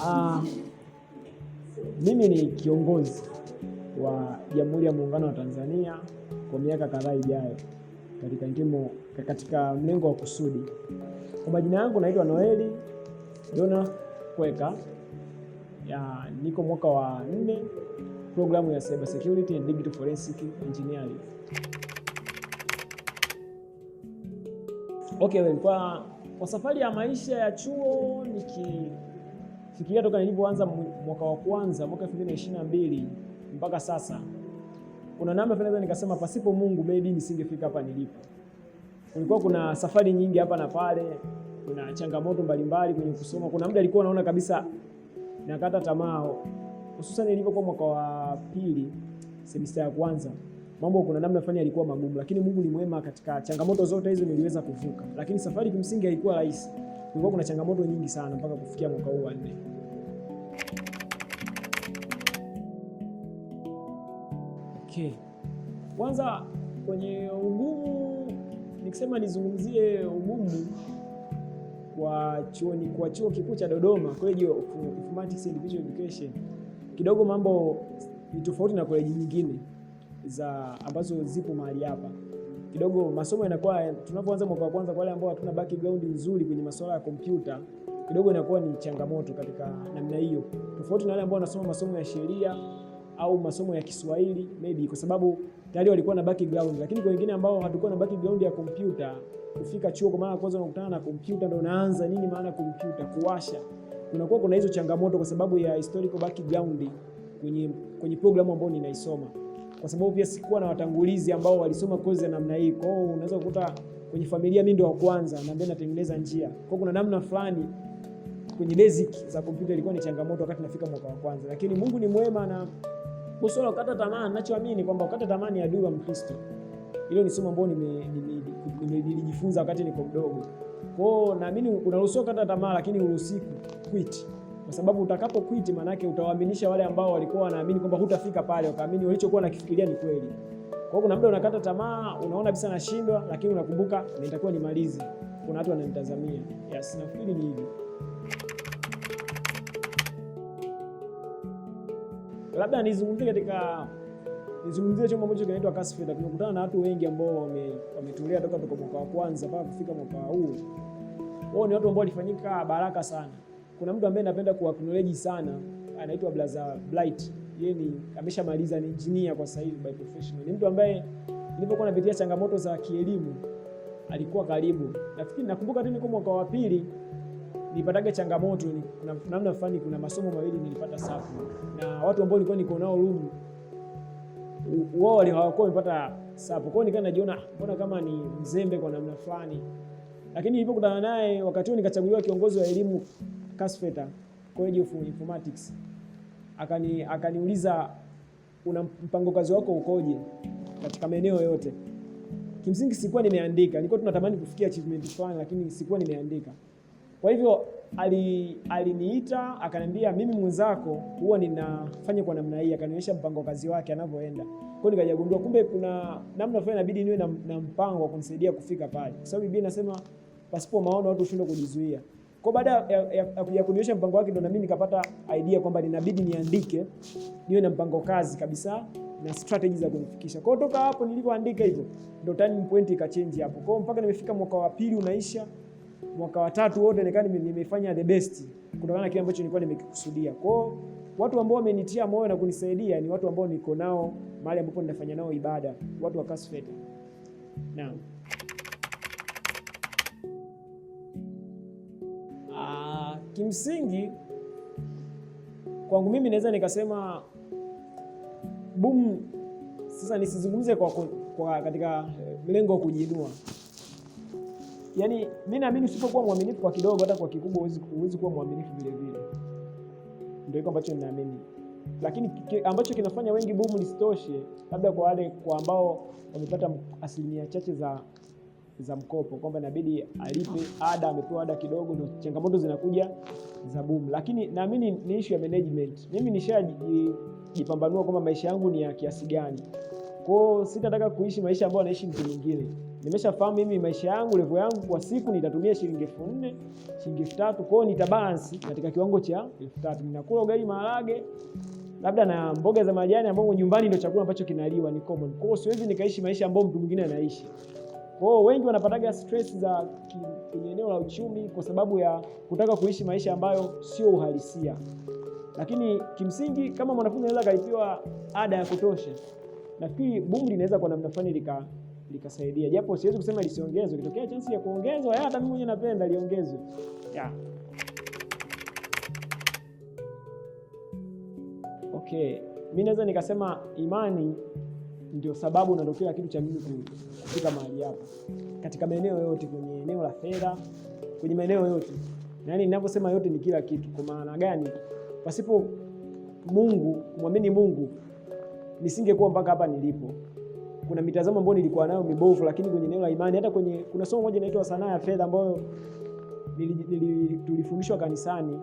Ah, mimi ni kiongozi wa Jamhuri ya Muungano wa Tanzania kwa miaka kadhaa ijayo katika mlengo wa kusudi. Kwa majina yangu naitwa Noeli Dona Kweka. Niko mwaka wa 4 programu ya Cyber Security and Digital Forensic Engineering. Kwa safari ya maisha ya chuo nikifikiria toka nilipoanza mwaka wa kwanza mwaka 2022 mpaka sasa, kuna namna naweza nikasema pasipo Mungu maybe nisingefika hapa nilipo. Kulikuwa kuna safari nyingi hapa na pale, kuna changamoto mbalimbali kwenye kusoma. Kuna muda nilikuwa naona kabisa nakata tamaa, hususan nilipokuwa mwaka wa 2 semester ya kwanza. Mambo kuna namna fulani yalikuwa magumu, lakini Mungu ni mwema. Katika changamoto zote hizo niliweza kuvuka, lakini safari kimsingi haikuwa rahisi. Kulikuwa kuna changamoto nyingi sana mpaka kufikia mwaka huu wa 4. Kwanza kwenye ugumu, nikisema nizungumzie ugumu kwa chuo kikuu cha Dodoma, College of Informatics and Visual Education, kidogo mambo ni tofauti na college nyingine ambazo zipo mahali hapa. Kidogo masomo yanakuwa, tunapoanza mwaka wa kwanza, kwa wale ambao hatuna background nzuri kwenye masuala ya kompyuta, kidogo inakuwa ni changamoto katika namna hiyo, tofauti na wale ambao wanasoma masomo ya sheria au masomo ya Kiswahili maybe, kwa sababu tayari walikuwa na background. Lakini kwa wengine ambao hatakuwa na background ya kompyuta, kufika chuo kwa mara ya kwanza unakutana na kompyuta, ndio unaanza nini maana kompyuta, kuwasha, kuna hizo changamoto kwa sababu ya historical background kwenye programu ambayo ninaisoma, kwa sababu pia sikuwa na watangulizi ambao walisoma kozi ya namna hii. Kwa hiyo unaweza kukuta kwenye familia mimi ndio wa kwanza na ambaye natengeneza njia. Kwa hiyo kuna namna fulani kwenye basic za kompyuta ilikuwa ni changamoto wakati nafika mwaka wa kwanza, lakini Mungu ni mwema na usiwe ukata tamaa. Ninachoamini kwamba ukata tamaa ni adui wa Mkristo. Hilo ni somo ambalo nilijifunza wakati niko mdogo. Kwa hiyo naamini unaruhusiwa kukata tamaa, lakini uruhusiwi quit. Kwa sababu utakapo quit maana yake utawaaminisha wale ambao walikuwa wanaamini kwamba hutafika pale, wakaamini walichokuwa nakifikiria ni kweli. Kwa hiyo kuna muda unakata tamaa, unaona kabisa nashindwa, lakini unakumbuka nitakuwa nimalize, kuna watu wananitazamia. Yes, nafikiri ni hivyo. Labda nizungumzie chombo ambacho kinaitwa Casfeda. Tumekutana na watu wengi ambao wametolea toka mwaka wa kwanza mpaka kufika mwaka huu. Wao ni watu ambao walifanyika baraka sana. Kuna mtu ambaye napenda kuacknowledge sana, anaitwa Blaza Blight. Yeye ni ameshamaliza, ni engineer kwa sasa hivi by professional. Ni mtu ambaye nilipokuwa napitia changamoto za kielimu alikuwa karibu. Nakumbuka tu niko mwaka wa 2 nilipataga changamoto, kuna namna fulani, kuna masomo mawili nilipata safu, na watu ambao nilikuwa niko nao room wao hawakuwa wamepata safu. Kwa hiyo nikaa najiona mbona kama ni mzembe kwa namna fulani, lakini nilipokutana naye wakati huo nikachaguliwa kiongozi wa elimu Casfeda, College of Informatics, akaniuliza una mpango kazi wako ukoje katika maeneo yote. Kimsingi sikuwa nimeandika, nilikuwa tunatamani kufikia achievement fulani, lakini sikuwa nimeandika. Kwa hivyo aliniita akaniambia, mimi mwenzako huwa ninafanya kwa namna hii, akanionyesha mpango kazi wake anavyoenda. Kwa hiyo nikajagundua kumbe kuna namna fulani inabidi niwe na mpango wa kunisaidia kufika pale, kwa sababu Biblia inasema pasipo maono watu hushindwa kujizuia. Kwa baada ya kunionyesha mpango wake, ndo na mimi nikapata idea kwamba inabidi niandike, niwe na mpango kazi kabisa na strategies za kunifikisha. Kwa hiyo toka hapo nilipoandika hivyo ndo turning point ikachange hapo. Kwa hiyo mpaka nimefika mwaka wa 2 unaisha, mwaka wa 3 wote nimefanya the best kutokana na kile ambacho nilikuwa nimekikusudia. Kwa hiyo watu ambao wamenitia moyo na kunisaidia ni watu ambao niko nao mahali ambapo ninafanya nao ibada, watu wa Casfeda. Naam. Kimsingi kwangu mimi naweza nikasema boom. Sasa nisizungumze kwa katika mlengo wa kujiinua. Yaani mimi naamini usipokuwa mwaminifu kwa kidogo, hata kwa kikubwa huwezi kuwa mwaminifu vile vile. Ndio hicho ambacho ninaamini. Lakini ambacho kinafanya wengi boom nisitoshe, labda kwa ambao wamepata asilimia chache za mkopo, kwamba inabidi alipe ada, amepewa ada kidogo, ndio changamoto zinakuja za boom. Lakini naamini ni issue ya management. Mimi nishajipambanua kwamba maisha yangu ni ya kiasi gani. Kwa hiyo sitataka kuishi maisha ambayo anaishi mtu mwingine. nimeshafahamu mimi maisha yangu, level yangu kwa siku nitatumia shilingi 4,000, shilingi 3,000, kwa hiyo nitabalance katika kiwango cha 3,000. Ninakula ugali maharage labda na mboga za majani ambapo nyumbani ndio chakula ambacho kinaliwa, ni common. Kwa hiyo siwezi nikaishi maisha ambayo mtu mwingine anaishi. Kwa hiyo wengi wanapataga stress za kwenye eneo la uchumi kwa sababu ya kutaka kuishi maisha ambayo sio uhalisia. Lakini kimsingi kama mwanafunzi anaweza kalipiwa ada ya kutosha, nafikiri boom linaweza kwa namna fulani likasaidia. Japo siwezi kusema lisiongezwe, kitokea chance ya kuongezwa, hata mimi mwenyewe napenda liongezwe. Yeah. Okay, mimi naweza nikasema imani ndio sababu na kila kitu cha mimi kufika mahali hapa. Katika maeneo yote, kwenye eneo la fedha, kwenye maeneo yote. Yaani ninaposema yote ni kila kitu. Kwa maana gani? Pasipo Mungu, muamini Mungu, nisingekuwa mpaka hapa nilipo. Kuna mitazamo ambayo nilikuwa nayo mibovu, lakini kwenye eneo la imani, hata kuna somo moja inaitwa sanaa ya fedha ambayo tulifundishwa kanisani.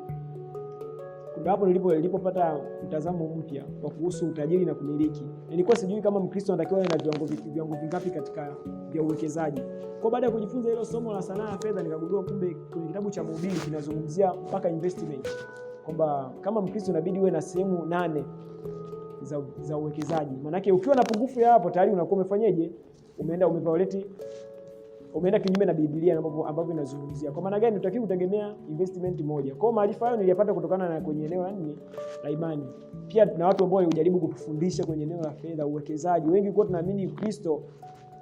Hapo nilipopata mtazamo mpya wa kuhusu utajiri na kumiliki. Nilikuwa sijui kama Mkristo anatakiwa awe na viwango vingapi katika vya uwekezaji. Kwa baada ya kujifunza hilo somo la sanaa ya fedha, nikagundua kumbe kwenye kitabu cha Mhubiri kinazungumzia mpaka investment. Kwamba kama Mkristo inabidi uwe na sehemu 8 za uwekezaji. Maana yake ukiwa na pungufu ya hapo tayari unakuwa umefanyaje? Umeenda kinyume na Biblia ambavyo inazungumzia. Kwa maana gani? Unatakiwa kutegemea investment moja. Kwa maarifa hayo niliyapata kutokana na kwenye eneo la imani. Pia na watu ambao walijaribu kutufundisha kwenye eneo la fedha, uwekezaji. Wengi kwa tunaamini Kristo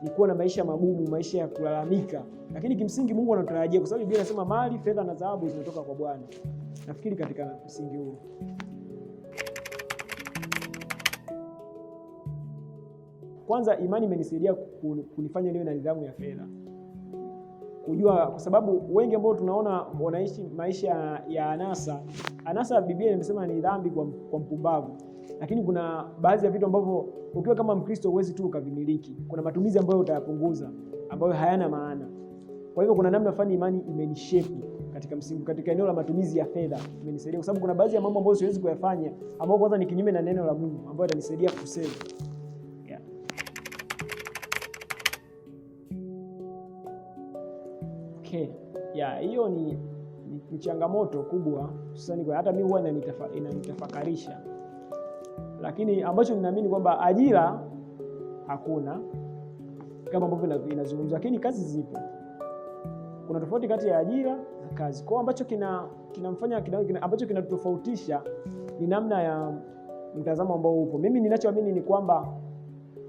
ni kuwa na maisha magumu, maisha ya kulalamika. Lakini kimsingi Mungu anatarajia, kwa sababu Biblia inasema mali, fedha na dhahabu zinatoka kwa Bwana. Nafikiri katika msingi huo. Kwanza imani imenisaidia kunifanya niwe na nidhamu ya fedha. Kujua, kwa sababu wengi ambao tunaona wanaishi maisha ya anasa Biblia inasema ni dhambi kwa mpumbavu. Lakini kuna baadhi ya vitu ambavyo ukiwa kama Mkristo huwezi tu ukavimiliki. Kuna matumizi ambayo utayapunguza ambayo hayana maana. Kwa hivyo kuna namna fulani imani imenishape katika eneo la matumizi ya fedha. Imenisaidia kwa sababu kuna baadhi ya mambo ambayo siwezi kuyafanya ambayo kwanza ni kinyume na neno la Mungu ambayo yatanisaidia kusave. Okay. Hiyo ni changamoto kubwa hususani kwa hata mimi huwa inanitafakarisha. Lakini ambacho ninaamini kwamba ajira hakuna kama ambavyo inazungumzwa, lakini kazi zipo. Kuna tofauti kati ya ajira na kazi. Kwa ambacho ambacho kinatofautisha ni namna ya mtazamo ambao upo. Mimi ninachoamini ni kwamba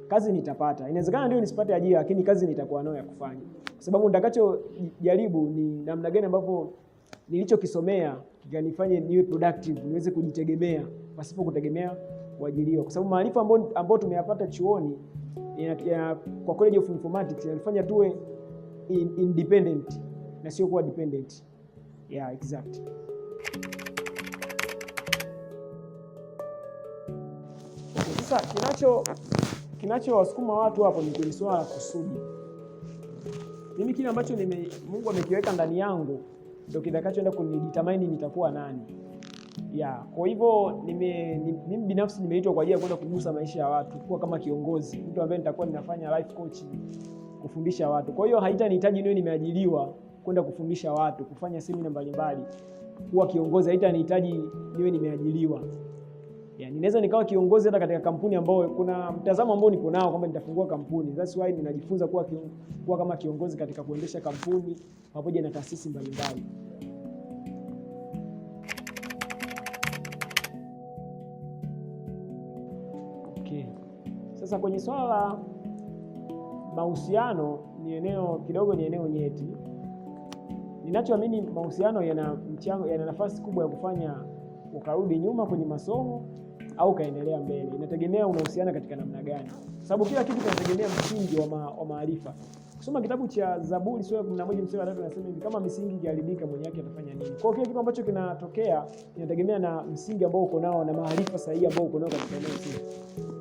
kazi nitapata. Inawezekana ndio nisipate ajira, lakini kazi nitakuwa nayo ya kufanya. Kwa sababu nitakachojaribu ni namna gani ambavyo nilichokisomea kikanifanye niwe productive, niweze kujitegemea pasipo kutegemea kuajiriwa. Kwa sababu maarifa ambayo tumeyapata chuoni kwa College of Informatics yanafanya tuwe independent na sio kuwa dependent. Exact. Sasa kinachowasukuma watu hapo ni kwenye swala la kusudi. Mimi kile ambacho Mungu amekiweka ndani yangu ndio kitakachoenda kunidetermine nitakuwa nani. Kwa hivyo mimi binafsi nimeitwa kwa ajili ya kwenda kugusa maisha ya watu, kuwa kama kiongozi, mtu ambaye nitakuwa ninafanya life coaching, kufundisha watu. Kwa hiyo haitanihitaji niwe nimeajiriwa kwenda kufundisha watu, kufanya semina mbalimbali, kuwa kiongozi haitaniitaji niwe nimeajiriwa. Ninaweza nikawa kiongozi hata katika kampuni ambayo kuna mtazamo ambao niko nao kwamba nitafungua kampuni. That's why ninajifunza kuwa kama kiongozi katika kuendesha kampuni pamoja na taasisi mbalimbali. Okay. Sasa kwenye swala la mahusiano ni eneo nyeti. Ninachoamini mahusiano yana nafasi kubwa ya kufanya ukarudi nyuma kwenye masomo au kaendelea mbele. Inategemea unahusiana katika namna gani. Sababu kila kitu kinategemea msingi wa maarifa. Kusoma kitabu cha Zaburi sura ya 11 mstari wa 3 nasema hivi, kama misingi ikiharibika mwenye yake atafanya nini? Kwa hiyo kitu ambacho kinatokea kinategemea na msingi ambao uko nao na maarifa sahihi ambao uko nao katika eneo hilo.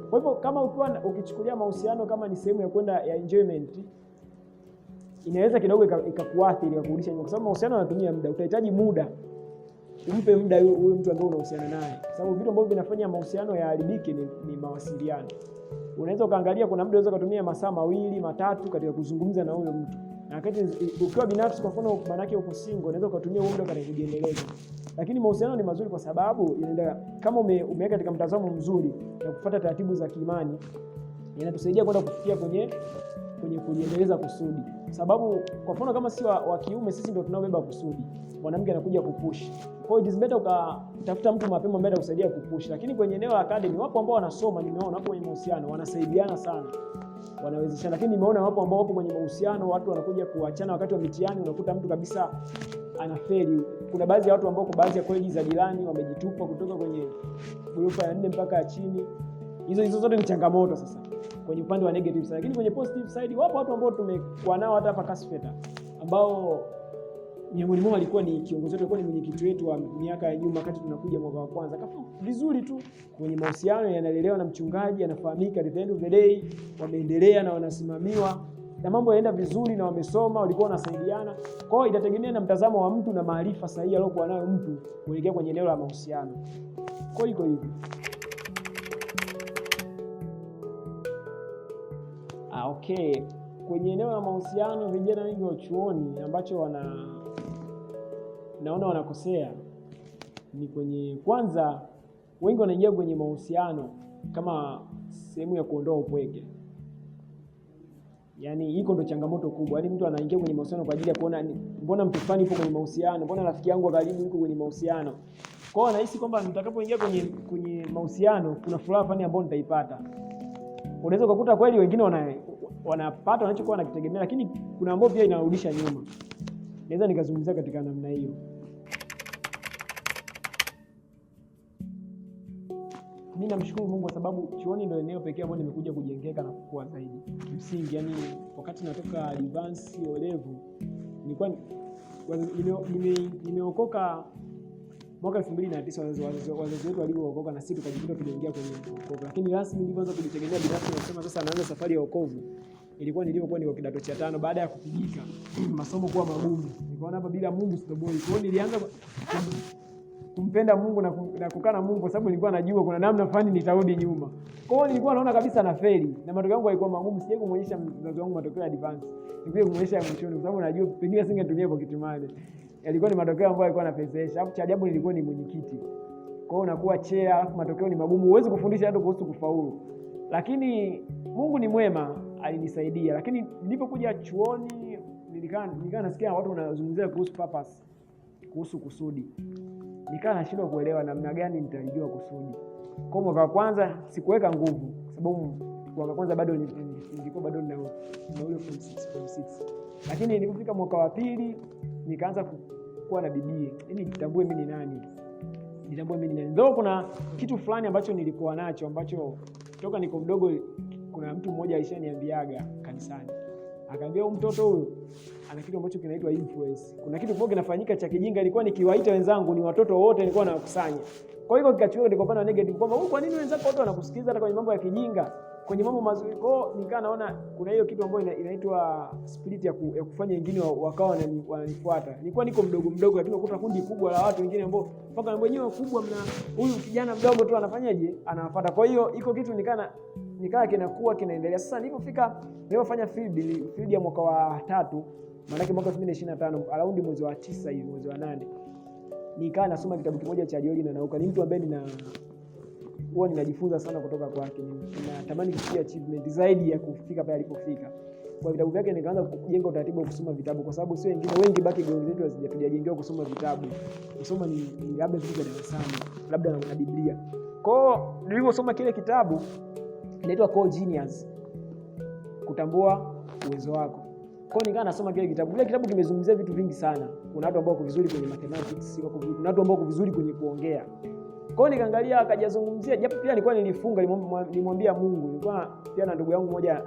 Kwa hivyo kama ukichukulia mahusiano kama ni sehemu ya kwenda ya enjoyment, inaweza kidogo ikakuathiri na kurudisha nyuma, kwa sababu mahusiano yanatumia muda. Utahitaji muda. Umpe muda huyo mtu ambaye unahusiana naye. Kwa sababu vitu ambavyo vinafanya mahusiano yaharibike ni mawasiliano. unaweza ukaangalia kuna muda unaweza kutumia masaa 2, 3 katika kuzungumza na huyo mtu. Na wakati ukiwa binafsi, kwa mfano maana yake uko single, unaweza kutumia muda katika kujiendeleza. Lakini mahusiano ni mazuri kwa sababu inaenda kama umeweka katika mtazamo mzuri na kufuata taratibu za kiimani, inatusaidia kwenda kufikia kwenye kujiendeleza kusudi. Sababu kwa mfano kama si wa kiume, sisi ndio tunaobeba kusudi. Mwanamke anakuja kupush. Kwa hiyo it is better ukatafuta mtu mapema ambaye atakusaidia kupush. Lakini kwenye eneo la academy wapo ambao wanasoma, nimeona hapo kwenye mahusiano wanasaidiana sana, wanawezeshana. Lakini nimeona wapo ambao wapo kwenye mahusiano, watu wanakuja kuachana wakati wa mitihani, unakuta mtu kabisa anafeli. Kuna baadhi ya watu ambao kwa baadhi ya college za jirani wamejitupa kutoka kwenye ghorofa ya 4 mpaka ya chini. Hizo zote ni changamoto sasa kwenye upande wa negative side. Lakini kwenye positive side wapo watu ambao tumekuwa nao hata hapa Kasfeta, ambao miongoni mwao alikuwa ni kiongozi wetu, alikuwa ni mwenyekiti wetu wa miaka ya nyuma wakati tunakuja mwaka wa kwanza. Kafanya vizuri tu kwenye mahusiano, yanalelewa na mchungaji, anafahamika, at the end of the day wameendelea na wanasimamiwa na mambo yanaenda vizuri na wamesoma, walikuwa wanasaidiana. Kwa hiyo inategemea na mtazamo wa mtu na maarifa sahihi aliyokuwa nayo mtu kuelekea kwenye eneo la mahusiano. Kwa hiyo iko hivi. Okay. Kwenye eneo la mahusiano, vijana wengi wa chuoni ambacho naona wanakosea ni kwenye, kwanza wengi wanaingia kwenye mahusiano kama sehemu ya kuondoa upweke. Yaani hiko ndo changamoto kubwa. Yaani mtu anaingia kwenye mahusiano kwa ajili ya kuona mbona mtu fulani yupo kwenye mahusiano, mbona rafiki yangu wa karibu yuko kwenye mahusiano. Kwa hiyo anahisi kwamba nitakapoingia kwenye mahusiano kuna furaha fulani ambayo nitaipata. Unaweza kukuta kweli wengine wanapata wanachokuwa wanakitegemea, lakini kuna ambao pia inarudisha nyuma. Naweza nikazungumzia katika namna hiyo. Mimi namshukuru Mungu kwa sababu chuoni ndio eneo pekee ambalo nimekuja kujengeka na kukua zaidi. Kimsingi, yani wakati natoka advance O level nilikuwa nimeokoka mwaka 2009, wazazi wetu walipookoka na sisi tukajikuta tunaingia kwenye wokovu. Lakini rasmi nilipoanza kujitegemea binafsi na kusema sasa naanza safari ya wokovu, ilikuwa nilipokuwa niko kidato cha 5 baada ya kupigika masomo kuwa magumu. Nikaona hapa bila Mungu sitoboi. Kwa hiyo nilianza kumpenda Mungu na kukaa na Mungu kwa sababu nilikuwa najua kuna namna fulani nitarudi nyuma. Kwa hiyo nilikuwa naona kabisa na feli na matokeo yangu yalikuwa magumu. Sije kumuonyesha mzazi wangu matokeo ya advance, nilikuja kumuonyesha ya mwishoni kwa sababu najua pengine singetumia kwa kitu mali. Yalikuwa ni matokeo ambayo yalikuwa yanapesesha. Alafu cha ajabu nilikuwa ni mwenyekiti. Kwa hiyo unakuwa chair, alafu matokeo ni magumu. Huwezi kufundisha hata kuhusu kufaulu. Lakini Mungu ni mwema, alinisaidia. Lakini nilipokuja chuoni nilikaa nasikia watu wanazungumzia kuhusu purpose, kuhusu kusudi. Nikaa nashindwa kuelewa namna gani nitalijua kusudi. Kwa mwaka wa kwanza sikuweka nguvu sababu mwaka wa kwanza bado nilikuwa bado na ule form 6. Lakini nilipofika mwaka wa pili nikaanza kuwa na bidii. Yaani nitambue mimi ni nani. Ndio kuna kitu fulani ambacho nilikuwa nacho ambacho toka niko mdogo, kuna mtu mmoja alishaniambiaga kanisani. Akaambia huyu mtoto huyu ana kitu ambacho kinaitwa influence. Kuna kitu kimoja kinafanyika cha kijinga, ilikuwa nikiwaita wenzangu ni watoto wote nilikuwa nawakusanya. Kwa hiyo kikachuo nilikuwa na negative kwamba kwa nini wenzako wote wanakusikiliza hata kwenye mambo ya kijinga, kwenye mambo mazuri. Kwa hiyo nikaa naona kuna hiyo kitu ambayo inaitwa spirit ya kufanya wengine wakawa wananifuata. Nilikuwa niko mdogo lakini ukuta kundi kubwa la watu wengine ambao mpaka wenyewe wakubwa mna huyu kijana mdogo tu anafanyaje? Anawafuata. Kwa hiyo iko kitu nikaa kinakuwa kinaendelea. Sasa nilipofanya field ya mwaka wa 3, maana yake mwaka 2025 around mwezi wa 9 hivi, mwezi wa 8. Nikaa nasoma kitabu kimoja cha Joeli na Nauka. Ni mtu ambaye huwa ninajifunza sana kutoka kwake. Ninatamani kufikia achievement zaidi ya kufika pale alipofika. Kwa vitabu vyake nikaanza kujenga utaratibu wa kusoma vitabu kwa sababu sio wengine wengi background zetu hazijatujengewa kusoma vitabu. Kusoma ni labda vitu vya darasani, labda na Biblia. Kwa hiyo niliposoma kile kitabu inaitwa Core Genius, kutambua uwezo wako. Kwa hiyo nikaa nasoma kile kitabu. Kile kitabu kimezungumzia vitu vingi sana. Kuna watu ambao wako vizuri kwenye mathematics, kuna watu ambao wako vizuri kwenye kuongea. Kwa hiyo nikaangalia akajazungumzia, japo pia nilikuwa nilifunga, nilimwambia Mungu. Nilikuwa pia na ndugu yangu mmoja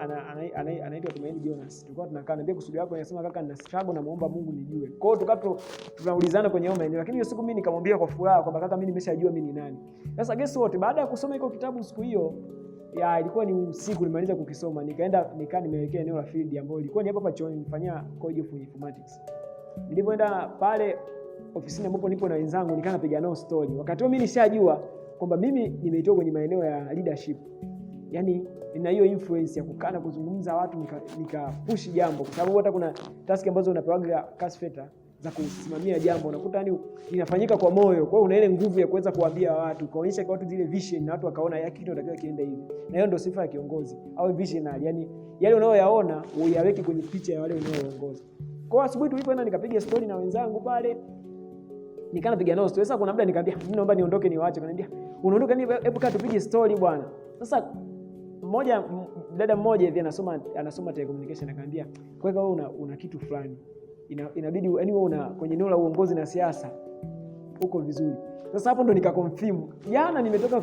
anaitwa Tumaini Jonas. Tulikuwa tunakaa naambia kusudi yako, anasema kaka nina struggle na muomba Mungu nijue. Kwa hiyo tukato tunaulizana kwenye homa eneo, lakini hiyo siku mimi nikamwambia kwa furaha kwamba kaka mimi nimeshajua mimi ni nani. Sasa guess what, baada ya kusoma hiyo kitabu siku hiyo ilikuwa ni usiku nimaliza kukisoma, nikaa nimewekea eneo la field ambayo ilikuwa ni hapa chuoni nifanyia College of Informatics. Nilipoenda pale ofisini ambapo nipo na wenzangu nikaa napiga nao story. Wakati huo mimi nishajua kwamba mimi nimeitoka kwenye maeneo ya leadership. Yaani nina hiyo influence ya kukaa na kuzungumza watu nikapushi jambo, kwa sababu hata kuna task ambazo unapewaga kasfeta za kusimamia jambo, unakuta yani inafanyika kwa moyo. Kwa hiyo una ile nguvu ya kuweza kuambia watu, kuonyesha kwa watu zile vision, na watu wakaona ya kitu natakiwa kiende hivi. Na hiyo ndio sifa ya kiongozi au visionary, yani yale unayoyaona uyaweke kwenye picha ya wale unaoongoza. Kwa hiyo asubuhi tulipoenda nikapiga story na wenzangu pale, nikapiga nao story. Sasa kuna muda nikamwambia mimi naomba niondoke niwaache. Kaniambia unaondoka nini? Hebu kaa tupige story bwana. Sasa dada mmoja hivi anasoma telecommunication akaniambia, kwa hiyo wewe una kitu fulani inabidi yani wewe kwenye eneo la uongozi na siasa uko vizuri. Sasa hapo ndo nikaconfirm, jana nimetoka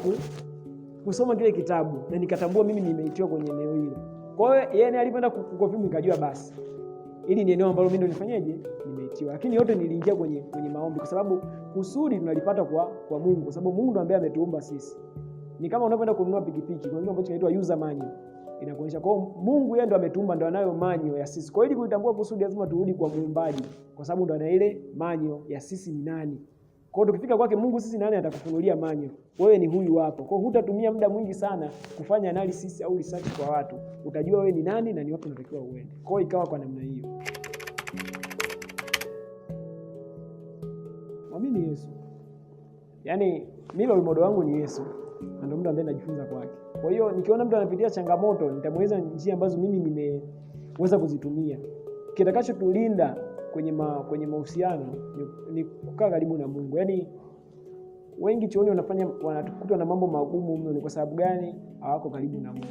kusoma kile kitabu na nikatambua mimi nimeitiwa kwenye eneo hilo. Kwa hiyo yeye alipoenda kuconfirm nikajua basi ili ni eneo ambalo mimi ndo nifanyeje, nimeitiwa. Lakini yote niliingia kwenye maombi, kwa sababu kusudi tunalipata kwa Mungu, kwa sababu Mungu ndo ambaye ametuumba sisi. Ni kama unapoenda kununua pikipiki, kuna kitu ambacho kinaitwa user manual, inakuonyesha kwa Mungu yeye ndo ametuumba, ndo anayo manual ya sisi. Kwa hiyo ili kulitambua kusudi lazima turudi kwa Muumbaji, kwa sababu ndo ana ile manual ya sisi ni nani. Kwa hiyo tukifika kwake Mungu sisi nani, atakufunulia manual. Wewe ni huyu hapo. Kwa hiyo hutatumia muda mwingi sana kufanya analysis au research kwa watu. Utajua wewe ni nani na ni wapi unatakiwa uende. Kwa hiyo ikawa kwa namna hiyo. Mwamini Yesu. Yaani mimi role model wangu ni Yesu. Na ndio mtu ambaye najifunza kwake. Kwa hiyo nikiona mtu anapitia changamoto, nitamweleza njia ambazo mimi nimeweza kuzitumia. Kitakachotulinda kwenye mahusiano ni kukaa karibu na Mungu. Yaani wengi chuoni wanatukutwa na mambo magumu mno, ni kwa sababu gani? Hawako karibu na Mungu.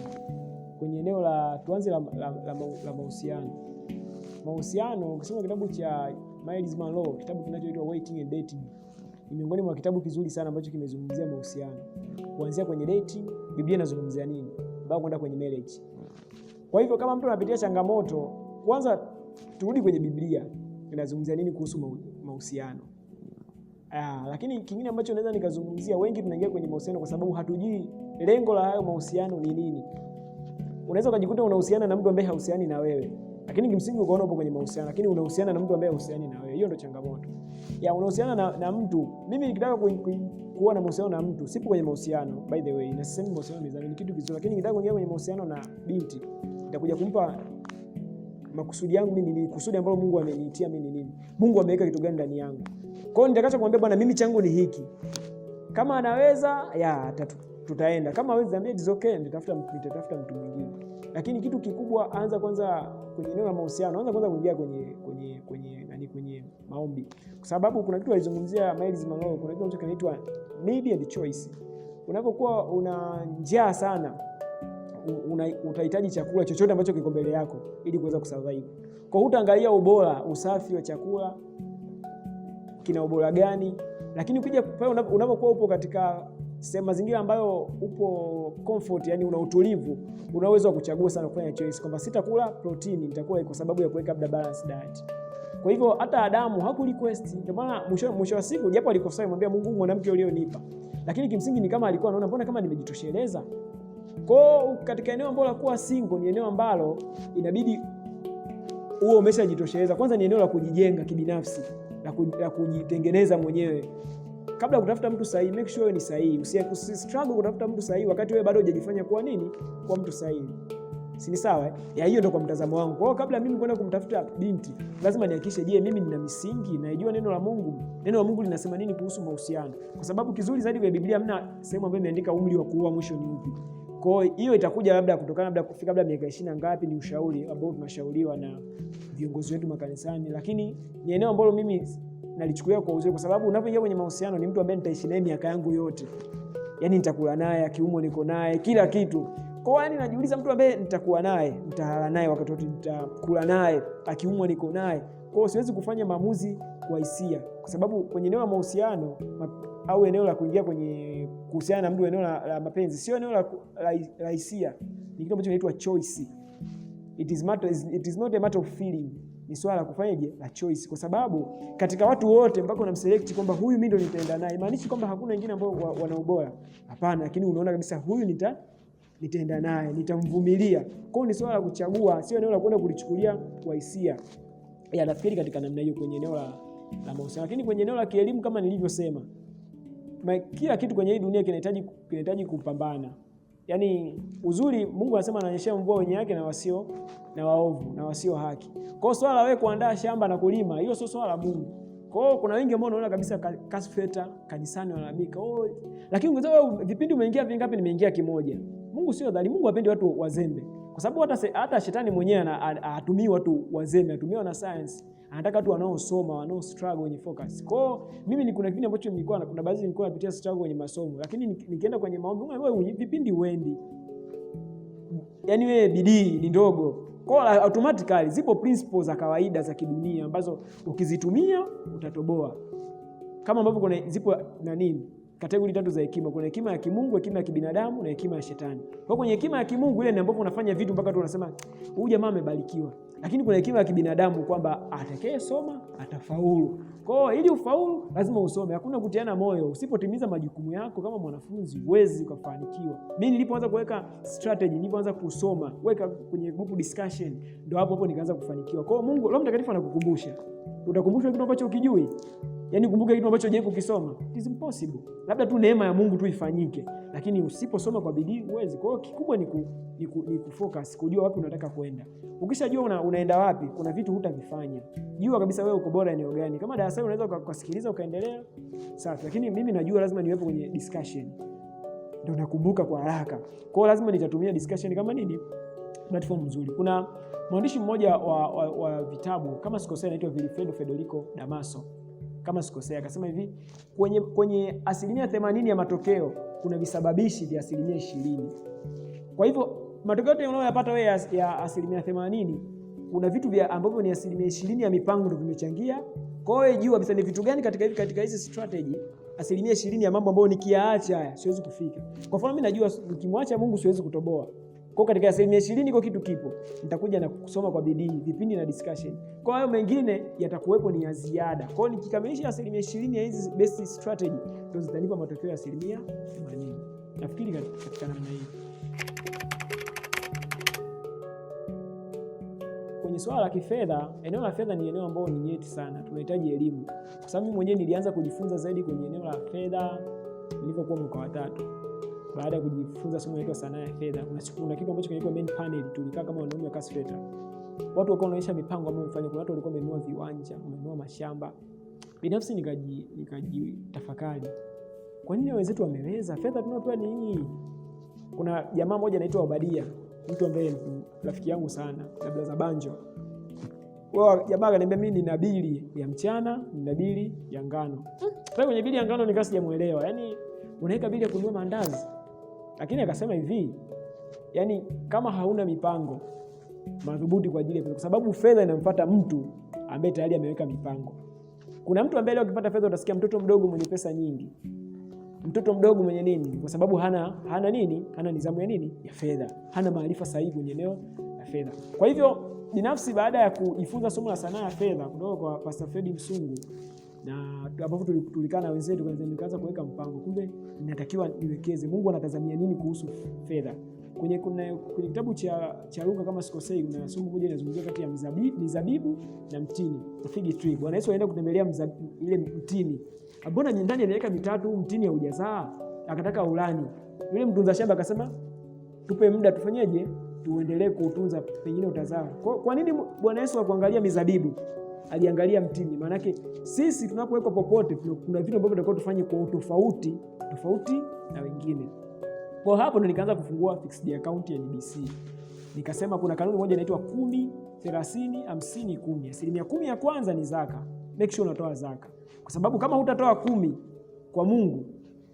Kwenye eneo tuanze la mahusiano. Mahusiano, ukisoma kitabu cha Miles Monroe, kitabu kinachoitwa Waiting and Dating, ni miongoni mwa kitabu kizuri sana ambacho kimezungumzia mahusiano. Kuanzia kwenye dating, Biblia inazungumzia nini, mpaka kwenda kwenye marriage. Kwa hivyo kama mtu anapitia changamoto, kwanza turudi kwenye Biblia inazungumzia nini kuhusu mahusiano. Lakini kingine ambacho naweza nikazungumzia, wengi tunaingia kwenye mahusiano kwa sababu hatujui lengo la hayo mahusiano ni nini. Unaweza ukajikuta unahusiana na mtu ambaye hahusiani na wewe, lakini kimsingi ukaona upo kwenye mahusiano, lakini unahusiana na mtu ambaye hahusiani na wewe. Hiyo ndio changamoto. Unahusiana na mtu. Mimi nikitaka kuwa na mahusiano na mtu, sipo kwenye mahusiano by the way, na sisemi mahusiano ni kitu kizuri, lakini nikitaka kuingia kwenye mahusiano na binti, nitakuja kumpa makusudi yangu mimi, ni kusudi ambalo Mungu ameniitia mimi nini. Mungu ameweka kitu gani ndani yangu. Kwa hiyo nitakacho kumwambia bwana, mimi changu ni hiki. Kama anaweza tutaenda. Kama hawezi niambia it's okay, nitatafuta mtu mwingine. Lakini kitu kikubwa, anza kwanza kwenye eneo la mahusiano, anza kwanza kuingia kwenye maombi. Kwa sababu kuna kitu alizungumzia Miles Monroe, kuna kitu kinaitwa need and choice. Unapokuwa una njaa sana, utahitaji chakula chochote ambacho kiko mbele yako ili kuweza kusurvive. Kwa hiyo utaangalia ubora, usafi wa chakula, kina ubora gani. Lakini ukija pale unapokuwa upo katika sehemu mazingira ambayo upo comfort, yani una utulivu, unaweza kuchagua sana kufanya choice kwamba sitakula protein, nitakula kwa sababu ya kuweka labda balance diet. Kwa hivyo hata Adamu hakurequest. Ndio maana mwisho wa siku, japo alikosea, mwambia Mungu, mwanamke ulionipa, lakini kimsingi ni kama alikuwa anaona mbona kama nimejitosheleza. Kwa katika eneo ambalo la kuwa single, ni eneo ambalo inabidi uwe umeshajitosheleza. Kwanza ni eneo la kujijenga kibinafsi, la kujitengeneza mwenyewe. Kabla ya kutafuta mtu sahihi, make sure ni sahihi. Usistruggle kutafuta mtu sahihi wakati wewe bado hujajifanya kuwa nini, kwa mtu sahihi. Si ni sawa? Hiyo ndio kwa mtazamo wangu. Kwa hiyo kabla mimi kwenda kumtafuta binti, lazima nihakikishe, je, mimi nina misingi, naijua neno la Mungu. Neno la Mungu linasema nini kuhusu mahusiano? Kwa sababu kizuri zaidi kwa Biblia hamna sehemu ambayo imeandika umri wa kuoa mwisho ni upi. Kwa hiyo itakuja labda kutokana labda kufika labda miaka 20 ngapi, ni ushauri ambao tunashauriwa na viongozi wetu makanisani, lakini ni eneo ambalo mimi nalichukulia kwa uzuri, kwa sababu unapoingia kwenye mahusiano ni mtu ambaye nitaishi naye miaka yangu yote. Yaani nitakula naye, akiumwa niko naye, kila kitu. Kwa hiyo najiuliza, mtu ambaye nitakuwa naye, nitalala naye wakati wote, nitakula naye, akiumwa niko naye. Kwa hiyo siwezi kufanya maamuzi kwa hisia, kwa sababu kwenye eneo la mahusiano au eneo la kuingia kwenye kuhusiana na mtu, eneo la mapenzi, sio eneo la hisia. Ni kitu ambacho kinaitwa choice. It is not a matter of feeling. Ni swala la kufanyaje, la choice. Kwa sababu katika watu wote mpaka unamselect kwamba huyu mimi ndo nitaenda naye, maanishi kwamba hakuna wengine ambao wana ubora. Hapana, lakini unaona kabisa huyu nitaenda naye, nitamvumilia. Kwa hiyo ni swala la kuchagua, sio eneo la kwenda kulichukulia kwa hisia. Nafikiri katika namna hiyo kwenye eneo la mahusiano. Lakini kwenye eneo la kielimu, kama nilivyosema, kila kitu kwenye hii dunia kinahitaji kupambana. Yaani uzuri Mungu anasema ananyeshea mvua wenye haki na waovu na wasio haki. Kwa hiyo swala wewe kuandaa shamba na kulima, hiyo sio swala la Mungu. Kwa hiyo kuna wengi ambao unaona kabisa kasfeta kanisani wanalalamika. Lakini ungesema vipindi umeingia vingapi? Nimeingia kimoja. Mungu sio dhalimu, Mungu hapendi watu wazembe. Kwa sababu hata shetani mwenyewe hatumii watu wazembe, anatumia na science. Anataka watu wanaosoma, wanao struggle wenye focus. Kwa hiyo mimi kuna kipindi ambacho kuna baadhi nilikuwa napitia struggle kwenye masomo, lakini nikienda kwenye maombi, wewe vipindi uendi. Yaani wewe bidii ni ndogo. Kwa hiyo automatically zipo principles za kawaida za kidunia ambazo ukizitumia utatoboa. Kama ambavyo kuna zipo kategori 3 za hekima. Kuna hekima ya kimungu, hekima ya kibinadamu na hekima ya shetani. Kwa kwenye hekima ya kimungu ile ni ambapo unafanya vitu mpaka tu unasema huyu jamaa amebarikiwa. Lakini kuna hekima ya kibinadamu kwamba atakayesoma atafaulu. Kwa hiyo ili ufaulu lazima usome. Hakuna kutiana moyo. Usipotimiza majukumu yako kama mwanafunzi huwezi kufanikiwa. Mimi nilipoanza kuweka strategy, nilipoanza kusoma, weka kwenye group discussion, ndio hapo nikaanza kufanikiwa. Kwa hiyo Mungu, Roho Mtakatifu anakukumbusha. Utakumbushwa kitu ambacho ukijui. Yaani kumbuka kitu ambacho je kukisoma. It is impossible. Labda tu neema ya Mungu tu ifanyike. Lakini usiposoma kwa bidii huwezi. Kwa hiyo kikubwa ni kufocus, kujua wapi unataka kwenda. Ukishajua unaenda wapi, kuna vitu hutavifanya. Jua kabisa wewe uko bora eneo gani. Kama darasani unaweza kusikiliza ukaendelea, safi. Lakini mimi najua lazima niwepo kwenye discussion. Ndio nakumbuka kwa haraka. Kwa hiyo lazima nitatumia discussion kama platform nzuri. Kuna mwandishi mmoja wa vitabu kama sikosea anaitwa Vilfredo Federico Damaso. Kama sikosea akasema hivi, kwenye 80% ya matokeo kuna visababishi vya 20%. Kwa hivyo matokeo yote unayoyapata wewe ya 80%, kuna vitu vya ambavyo ni 20% ya mipango ndio vimechangia. Kwa hiyo jua kabisa ni vitu gani katika hizi strategy 20% ya mambo ambayo nikiaacha haya siwezi kufika. Kwa mfano mimi najua nikimwacha Mungu siwezi kutoboa. Kwa katika 20% iko kitu kipo. Nitakuja na kusoma kwa bidii, vipindi na discussion. Kwa hiyo mengine yatakuwepo ni ya ziada. Kwa hiyo nikikamilisha 20% ya hizi best strategy ndio zitanipa matokeo ya 80%. Nafikiri katika namna hii. Kwenye swala la kifedha, eneo la fedha ni eneo ambalo ni nyeti sana. Tunahitaji elimu. Kwa sababu mimi mwenyewe nilianza kujifunza zaidi kwenye eneo la fedha nilipokuwa mwaka wa 3. Baada ya kujifunza somo la sanaa ya fedha, kuna kitu ambacho kinaitwa main panel. Tulikaa kama wanaume wa kasfeta. Watu walikuwa wanaonyesha mipango ambayo wamefanya. Kuna watu walikuwa wamenunua viwanja, wamenunua mashamba. Binafsi nikajitafakari. Kwa nini wenzetu wameweza? Fedha tunayopewa ni hii. Kuna jamaa mmoja anaitwa Obadia, mtu ambaye rafiki yangu sana, kabla za banjo. Wao jamaa akaniambia mimi nina bili ya mchana, nina bili ya ngano. Sasa kwenye bili ya ngano nikasi sijamuelewa. Yaani unaweka bili ya kununua mandazi. Lakini akasema hivi, yani kama hauna mipango madhubuti kwa ajili ya fedha, kwa sababu fedha inamfuata mtu ambaye tayari ameweka mipango. Kuna mtu ambaye leo akipata fedha utasikia mtoto mdogo mwenye pesa nyingi. Mtoto mdogo mwenye nini? Kwa sababu hana nini? Hana nidhamu ya nini? Ya fedha. Hana maarifa sahihi kwenye eneo la fedha. Kwa hivyo binafsi baada ya kujifunza somo la sanaa ya fedha kutoka kwa Pastor Fred Msungu, na ambapo tulikana na wenzetu nikaanza kuweka mpango, kumbe ninatakiwa niwekeze. Mungu anatazamia nini kuhusu fedha? Kwenye kitabu cha Luka kama sikosei, kuna somo moja linazungumzia kati ya mizabibu na mtini, fig tree. Bwana Yesu aenda kutembelea ile mtini. Mbona ndani ya miaka 3 mtini haujazaa? Akataka ulani. Yule mtunza shamba akasema, tupe muda tufanyeje? Tuendelee kuutunza, pengine utazaa. Kwa nini Bwana Yesu akuangalia mizabibu? Aliangalia mtini. Maana yake sisi tunapoweka popote kuna vitu ambavyo tunataka tufanye kwa tofauti na wengine. Kwa hapo ndo nikaanza kufungua fixed account ya NBC. Nikasema kuna kanuni moja inaitwa 10 30 50 10. 10% ya kwanza ni zaka. Make sure unatoa zaka. Kwa sababu kama hutatoa 10 kwa Mungu,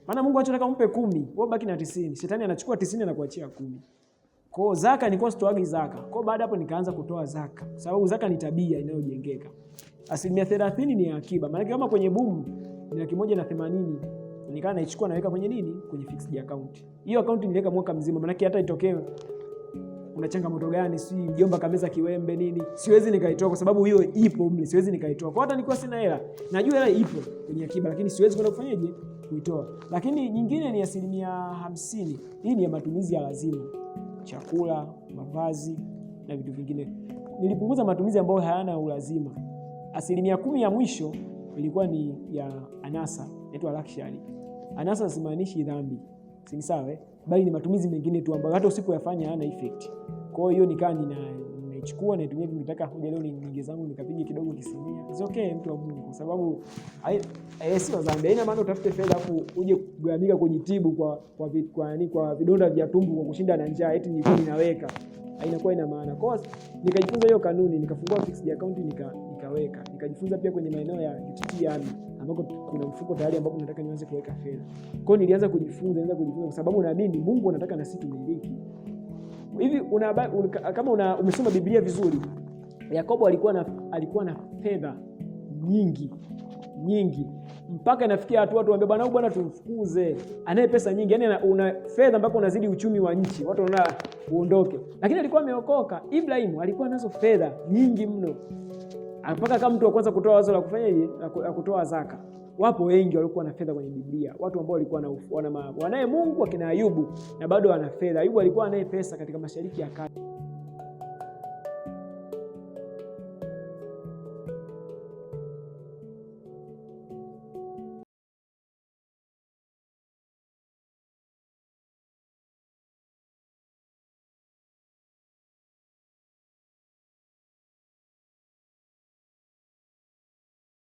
maana Mungu anataka umpe 10, wewe baki na 90. Shetani anachukua 90 na kuachia 10. Kwa zaka nilikuwa sitoagi zaka. Kwa baada hapo nikaanza kutoa zaka. Kwa sababu zaka ni tabia inayojengeka. 30% ni akiba. Maana kama kwenye boom ni 180, nikaa naichukua naweka kwenye nini? Kwenye fixed account. Hiyo account niliweka mwaka mzima. Maana hata itokee kuna changamoto gani, si mjomba kameza kiwembe nini, siwezi nikaitoa kwa sababu hiyo ipo mimi, siwezi nikaitoa. Kwa hata nilikuwa sina hela, najua hela ipo kwenye akiba, lakini siwezi kwenda kufanyaje kuitoa. Lakini nyingine ni 50%. Hii ni ya matumizi ya lazima. Chakula, mavazi na vitu vingine. Nilipunguza matumizi ambayo hayana ulazima. 10% ya mwisho ilikuwa ni ya anasa, inaitwa luxury. Anasa simaanishi dhambi. Si sawa bali ni matumizi mengine tu ambayo hata usipoyafanya hana effect. Kwa hiyo nikaa ninaichukua naitumia, nitaka kuja leo niingie zangu nikapiga kidogo kisinia. It's okay mtu wa Mungu, kwa sababu sio dhambi. Haina maana utafute fedha afu uje kugamika kujitibu kwa vidonda vya tumbo kwa kushinda na njaa eti ninaweka. Hainakuwa ina maana. Kwa hiyo nikajifunza hiyo kanuni, nikafungua fixed account nikaweka. Nikajifunza pia kwenye maeneo ya UTT ambako kuna mfuko tayari ambapo nataka nianze kuweka fedha. Kwa hiyo nilianza kujifunza kwa sababu naamini Mungu anataka na sisi tumiliki. Hivi kama umesoma Biblia vizuri, Yakobo alikuwa na fedha nyingi mpaka inafikia watu waambie bwana tumfukuze, anaye pesa nyingi. Yaani una fedha mpaka unazidi uchumi wa nchi, watu wanaona uondoke. Lakini alikuwa ameokoka. Ibrahimu alikuwa nazo fedha nyingi mno, mpaka kama mtu wa kwanza kutoa wazo la kufanyaje, la kutoa zaka. Wapo wengi walikuwa na fedha kwenye Biblia, watu ambao walikuwa wanaye Mungu, akina Ayubu, na bado wana fedha. Ayubu alikuwa anaye pesa katika Mashariki ya Kati.